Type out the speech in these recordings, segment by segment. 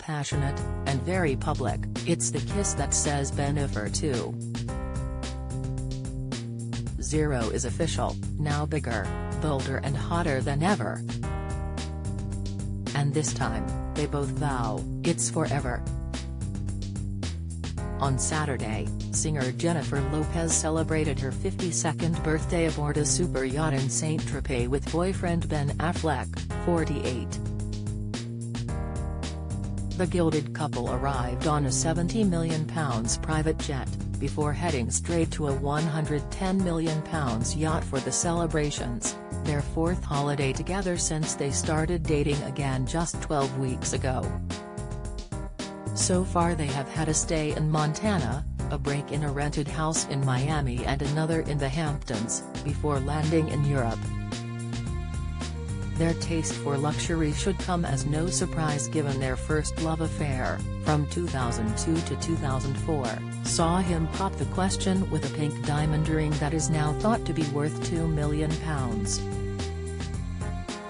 passionate, and very public. It's the kiss that says Bennifer too. Zero is official, now bigger, bolder and hotter than ever. And this time, they both vow, it's forever. On Saturday, singer Jennifer Lopez celebrated her 52nd birthday aboard a super yacht in Saint-Tropez with boyfriend Ben Affleck, 48. The gilded couple arrived on a £70 million private jet, before heading straight to a £110 million yacht for the celebrations, their fourth holiday together since they started dating again just 12 weeks ago. So far they have had a stay in Montana, a break in a rented house in Miami and another in the Hamptons, before landing in Europe. Their taste for luxury should come as no surprise given their first love affair, from 2002 to 2004, saw him pop the question with a pink diamond ring that is now thought to be worth £2 million.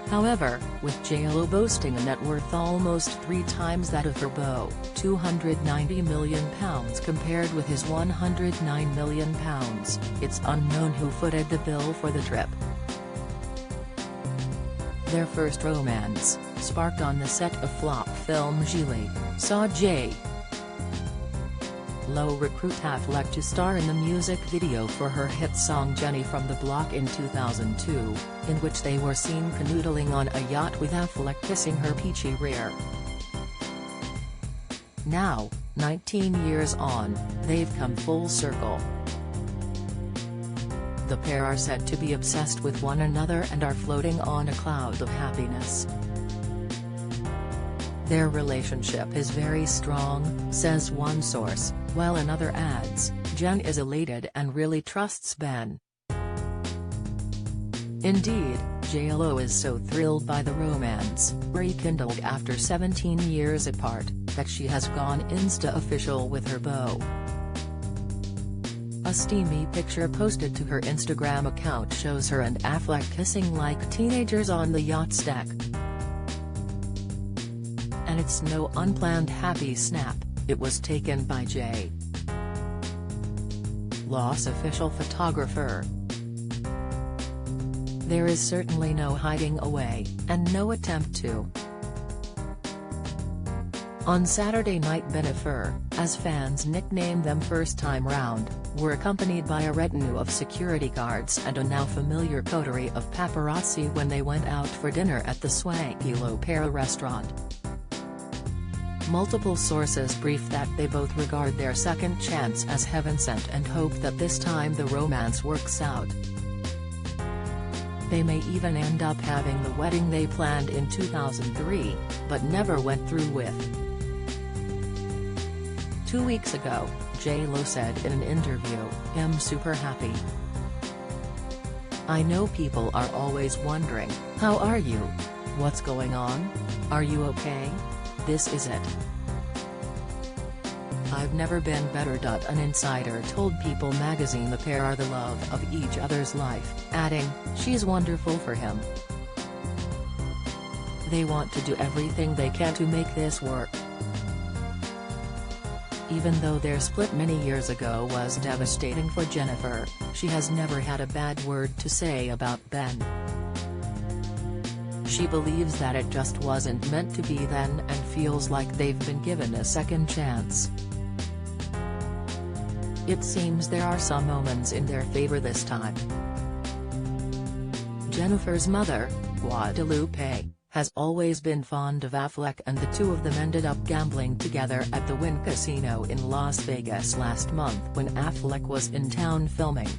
However, with J.Lo boasting a net worth almost 3 times that of her beau, £290 million compared with his £109 million, it's unknown who footed the bill for the trip. Their first romance, sparked on the set of flop film Gigli, saw J.Lo recruit Affleck to star in the music video for her hit song Jenny from the Block in 2002, in which they were seen canoodling on a yacht with Affleck kissing her peachy rear. Now, 19 years on, they've come full circle. The pair are said to be obsessed with one another and are floating on a cloud of happiness. Their relationship is very strong, says one source, while another adds, Jen is elated and really trusts Ben. Indeed, J.Lo is so thrilled by the romance, rekindled after 17 years apart, that she has gone Insta-official with her beau. A steamy picture posted to her Instagram account shows her and Affleck kissing like teenagers on the yacht's deck. And it's no unplanned happy snap, it was taken by J.Lo's official photographer. There is certainly no hiding away, and no attempt to. On Saturday night Bennifer, as fans nicknamed them first time round, were accompanied by a retinue of security guards and a now familiar coterie of paparazzi when they went out for dinner at the swanky Lopez restaurant. Multiple sources briefed that they both regard their second chance as heaven-sent and hope that this time the romance works out. They may even end up having the wedding they planned in 2003, but never went through with. 2 weeks ago, J.Lo said in an interview, "I'm super happy. I know people are always wondering, how are you? What's going on? Are you okay? This is it. I've never been better." An insider told People magazine the pair are the love of each other's life, adding, "She's wonderful for him. They want to do everything they can to make this work." Even though their split many years ago was devastating for Jennifer, she has never had a bad word to say about Ben. She believes that it just wasn't meant to be then and feels like they've been given a second chance. It seems there are some omens in their favor this time. Jennifer's mother, Guadalupe, has always been fond of Affleck, and the two of them ended up gambling together at the Wynn Casino in Las Vegas last month when Affleck was in town filming.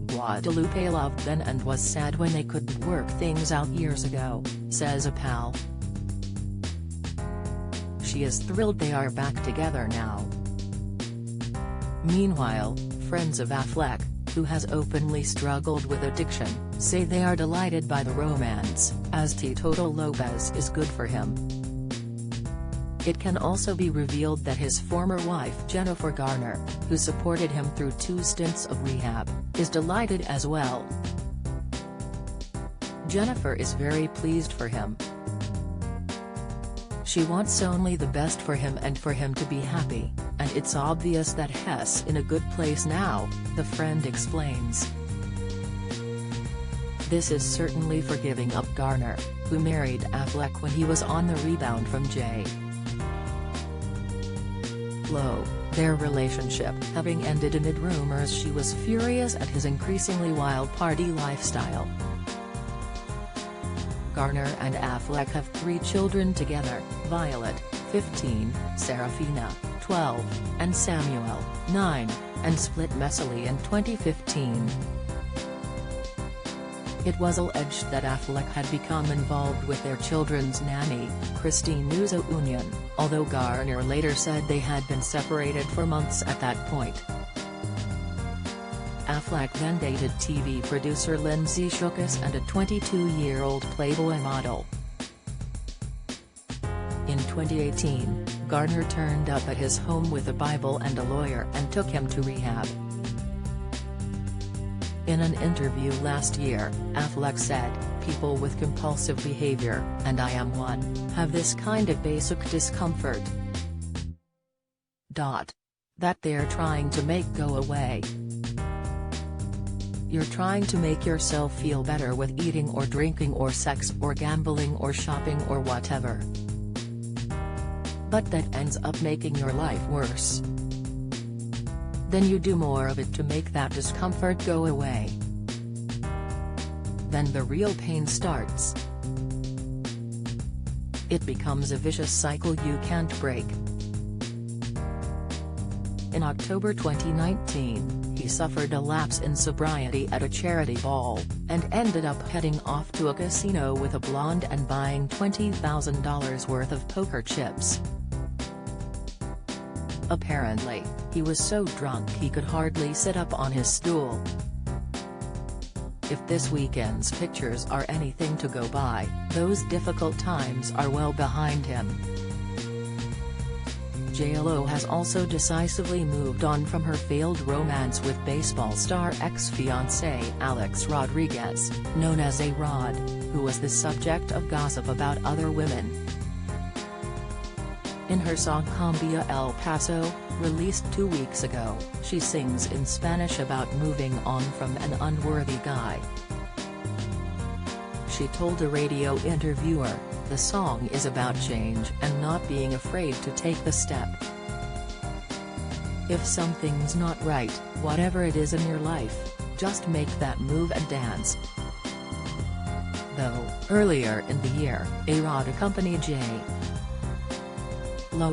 Guadalupe loved Ben and was sad when they couldn't work things out years ago, says a pal. She is thrilled they are back together now. Meanwhile, friends of Affleck, who has openly struggled with addiction, say they are delighted by the romance, as teetotal Lopez is good for him. It can also be revealed that his former wife Jennifer Garner, who supported him through 2 stints of rehab, is delighted as well. Jennifer is very pleased for him. She wants only the best for him and for him to be happy, and it's obvious that Hess in a good place now, the friend explains. This is certainly for giving up Garner, who married Affleck when he was on the rebound from J.Lo. Their relationship having ended amid rumors she was furious at his increasingly wild party lifestyle. Garner and Affleck have 3 children together, Violet, 15, Serafina, 12, and Samuel, 9, and split messily in 2015. It was alleged that Affleck had become involved with their children's nanny, Christine Union, although Garner later said they had been separated for months at that point. Affleck then dated TV producer Lindsay Shookus and a 22-year-old Playboy model. In 2018, Garner turned up at his home with a Bible and a lawyer and took him to rehab. In an interview last year, Affleck said, "People with compulsive behavior, and I am one, have this kind of basic discomfort that they're trying to make go away. You're trying to make yourself feel better with eating or drinking or sex or gambling or shopping or whatever. But that ends up making your life worse. Then you do more of it to make that discomfort go away. Then the real pain starts. It becomes a vicious cycle you can't break." In October 2019, he suffered a lapse in sobriety at a charity ball, and ended up heading off to a casino with a blonde and buying $20,000 worth of poker chips. Apparently, he was so drunk he could hardly sit up on his stool. If this weekend's pictures are anything to go by, those difficult times are well behind him. J.Lo has also decisively moved on from her failed romance with baseball star ex-fiancé Alex Rodriguez, known as A-Rod, who was the subject of gossip about other women. In her song Cambia El Paso, released 2 weeks ago, she sings in Spanish about moving on from an unworthy guy. She told a radio interviewer, "The song is about change and not being afraid to take the step. If something's not right, whatever it is in your life, just make that move and dance." Though, earlier in the year, A-Rod accompanied J.Lo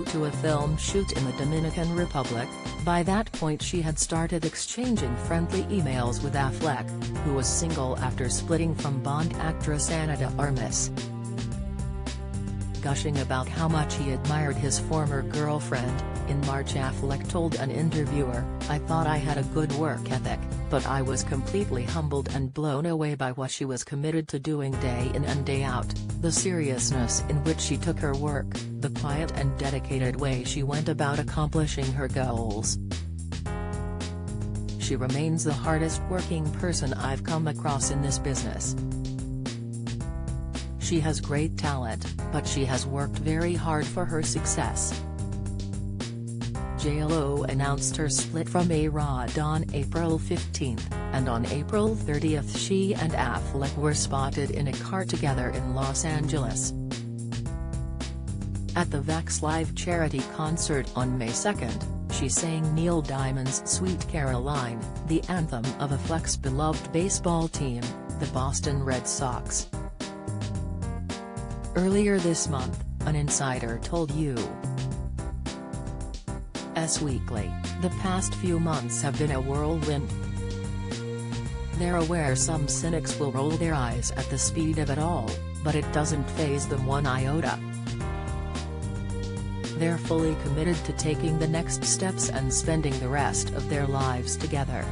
to a film shoot in the Dominican Republic. By that point she had started exchanging friendly emails with Affleck, who was single after splitting from Bond actress Ana de Armas. Gushing about how much he admired his former girlfriend, in March Affleck told an interviewer, "I thought I had a good work ethic, but I was completely humbled and blown away by what she was committed to doing day in and day out, the seriousness in which she took her work, the quiet and dedicated way she went about accomplishing her goals. She remains the hardest working person I've come across in this business. She has great talent, but she has worked very hard for her success." J.Lo announced her split from A-Rod on April 15, and on April 30 she and Affleck were spotted in a car together in Los Angeles. At the Vax Live charity concert on May 2, she sang Neil Diamond's Sweet Caroline, the anthem of Affleck's beloved baseball team, the Boston Red Sox. Earlier this month, an insider told U.S. Weekly, "The past few months have been a whirlwind. They're aware some cynics will roll their eyes at the speed of it all, but it doesn't faze them one iota. They're fully committed to taking the next steps and spending the rest of their lives together."